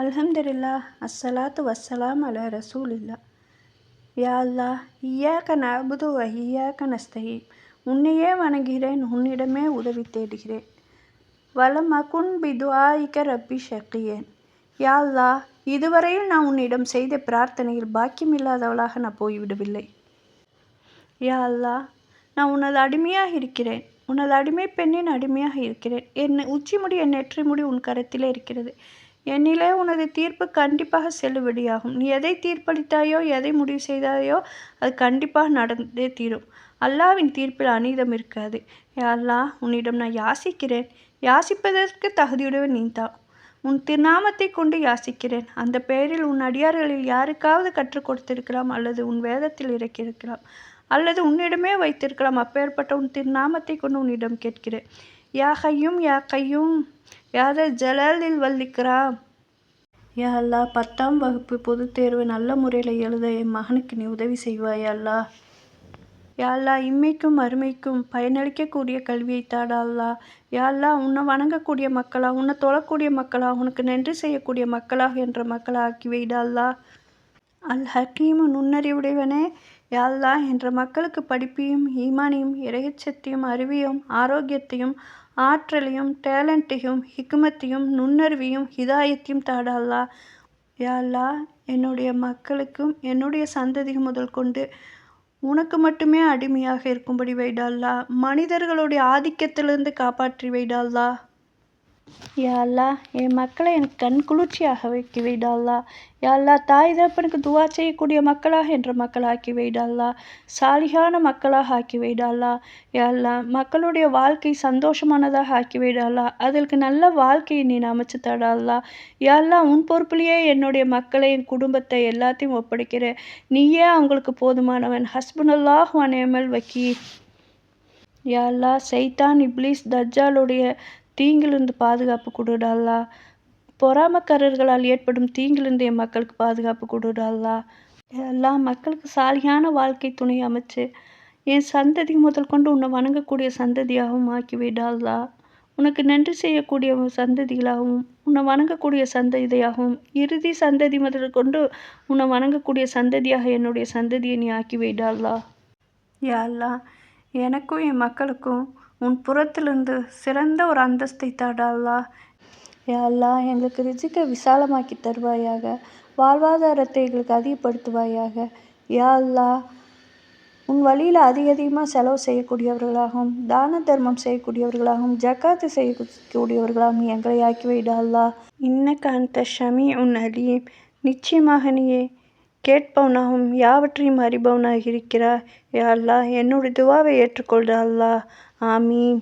அல்ஹம்துலில்லாஹ் அஸ்ஸலாத்து வஸ்ஸலாம் அலா ரசூலில்லாஹ். யா அல்லாஹ், இய்யாக நஅபுது வ இய்யாக நஸ்தஈன். உன்னையே வணங்குகிறேன், உன்னிடமே உதவி தேடுகிறேன். வலம் அகுன் பிதுஆஇக ரப்பி ஷகியன். யா அல்லாஹ், இதுவரையில் நான் உன்னிடம் செய்த பிரார்த்தனையில் பாக்கியமில்லாதவளாக நான் போய்விடவில்லை. யா அல்லாஹ், நான் உனது அடிமையாக இருக்கிறேன், உனது அடிமை பெண்ணின் அடிமையாக இருக்கிறேன். என் உச்சிமுடி என் நெற்றி முடி உன் கரத்திலே இருக்கிறது. என்னிலே உனது தீர்ப்பு கண்டிப்பாக செல்லுபடியாகும். நீ எதை தீர்ப்பளித்தாயோ, எதை முடிவு செய்தாயோ, அது கண்டிப்பாக நடந்தே தீரும். அல்லாவின் தீர்ப்பில் அநீதம் இருக்காது. யா அல்லாஹ், உன்னிடம் நான் யாசிக்கிறேன். யாசிப்பதற்கு தகுதியுடையவன் நீதான். உன் திருநாமத்தை கொண்டு யாசிக்கிறேன். அந்த பெயரில் உன் அடியார்களில் யாருக்காவது கற்றுக் கொடுத்திருக்கலாம், அல்லது உன் வேதத்தில் இறக்கியிருக்கலாம், அல்லது உன்னிடமே வைத்திருக்கலாம். அப்பேற்பட்ட உன் திருநாமத்தை கொண்டு உன்னிடம் கேட்கிறேன். யா ஹய்யும் யா கையும் யா தல் ஜலாலில் வல் இக்ராம். யா அல்லாஹ், 10ஆம் வகுப்பு பொதுத் தேர்வு நல்ல முறையில் எழுத என் மகனுக்கு நீ உதவி செய்வாயா அல்லாஹ். யா அல்லாஹ், இம்மைக்கும் மறுமைக்கும் பயனளிக்கக்கூடிய கல்வியை தாடா அல்லாஹ். யா அல்லாஹ், உன்னை வணங்கக்கூடிய மக்களா, உன்னை தொழக்கூடிய மக்களா, உனக்கு நன்றி செய்யக்கூடிய மக்களாக என்ற மக்களை ஆக்கி வைடா அல்லாஹ். அல் ஹக்கீம், நுண்ணறிவுடையவனே. யா அல்லாஹ், என்ற மக்களுக்கு படிப்பையும் ஈமானையும் இறையச்சத்தையும் அறிவையும் ஆரோக்கியத்தையும் ஆற்றலையும் டேலண்ட்டையும் ஹிக்மத்தையும் நுண்ணறிவையும் ஹிதாயத்தையும் தாடா அல்லாஹ். யா அல்லாஹ், என்னுடைய மக்களுக்கும் என்னுடைய சந்ததியும் முதல் கொண்டு உனக்கு மட்டுமே அடிமையாக இருக்கும்படி வைடா அல்லாஹ். மனிதர்களுடைய ஆதிக்கத்திலிருந்து காப்பாற்றி வைடா அல்லாஹ். யா அல்லாஹ், என் மக்களை எனக்கு கண் குளிர்ச்சியாக வைக்க வைடா அல்லாஹ். யா அல்லாஹ், தாய் தகப்பனுக்கு துவா செய்யக்கூடிய மக்களாக என்ற மக்கள் ஆக்கி வைடா அல்லாஹ். சாலிகான மக்களாக ஆக்கி வைடா அல்லாஹ். யா அல்லாஹ், மக்களுடைய வாழ்க்கை சந்தோஷமானதாக ஆக்கி வைடா அல்லாஹ். அதற்கு நல்ல வாழ்க்கையை நீ அமைச்சு தடா அல்லாஹ். யா அல்லாஹ், உன் பொறுப்பிலேயே என்னுடைய மக்களை, என் குடும்பத்தை எல்லாத்தையும் ஒப்படைக்கிறேன். நீயே அவங்களுக்கு போதுமானவன். ஹஸ்புனல்லாஹ் வ நிஅமல் வக்கீல். யா அல்லாஹ், சைத்தான், இப்லீஸ், தஜ்ஜாலுடைய தீங்கிலிருந்து பாதுகாப்பு கொடுடா அல்லாஹ். பொறாமக்காரர்களால் ஏற்படும் தீங்கிலிருந்து என் மக்களுக்கு பாதுகாப்பு கொடுடா அல்லாஹ். அல்லாஹ், மக்களுக்கு சாலியான வாழ்க்கை துணை அமைச்சு என் சந்ததி முதல் கொண்டு உன்னை வணங்கக்கூடிய சந்ததியாகவும் ஆக்கி வைடா அல்லாஹ். உனக்கு நன்றி செய்யக்கூடிய சந்ததிகளாகவும் உன்னை வணங்கக்கூடிய சந்ததியாகவும் இறுதி சந்ததி முதல் கொண்டு உன்னை வணங்கக்கூடிய சந்ததியாக என்னுடைய சந்ததியை நீ ஆக்கி வைடா அல்லாஹ். யா அல்லாஹ், எனக்கும் என் மக்களுக்கும் உன் புறத்திலிருந்து சிறந்த ஒரு அந்தஸ்தை தாடா அல்லாஹ். யா அல்லாஹ், எங்களுக்கு ரிஜிக்கை விசாலமாக்கி தருவாயாக. வாழ்வாதாரத்தை எங்களுக்கு அதிகப்படுத்துவாயாக. யா அல்லாஹ், உன் வழியில் அதிகமாக செலவு செய்யக்கூடியவர்களாகவும் தான தர்மம் செய்யக்கூடியவர்களாகவும் ஜக்காத்து செய்யக்கூடியவர்களாகவும் எங்களை ஆக்கி வைடா அல்லாஹ். இன்னக அன்த ஷமீஉன் அலீம். நிச்சயமாக நீயே கேட்பவனாகவும் யாவற்றையும் அறிபவனாக இருக்கிறாய். யா அல்லாஹ், என்னுடைய துவாவை ஏற்றுக்கொள்டா அல்லாஹ். ஆமீன்.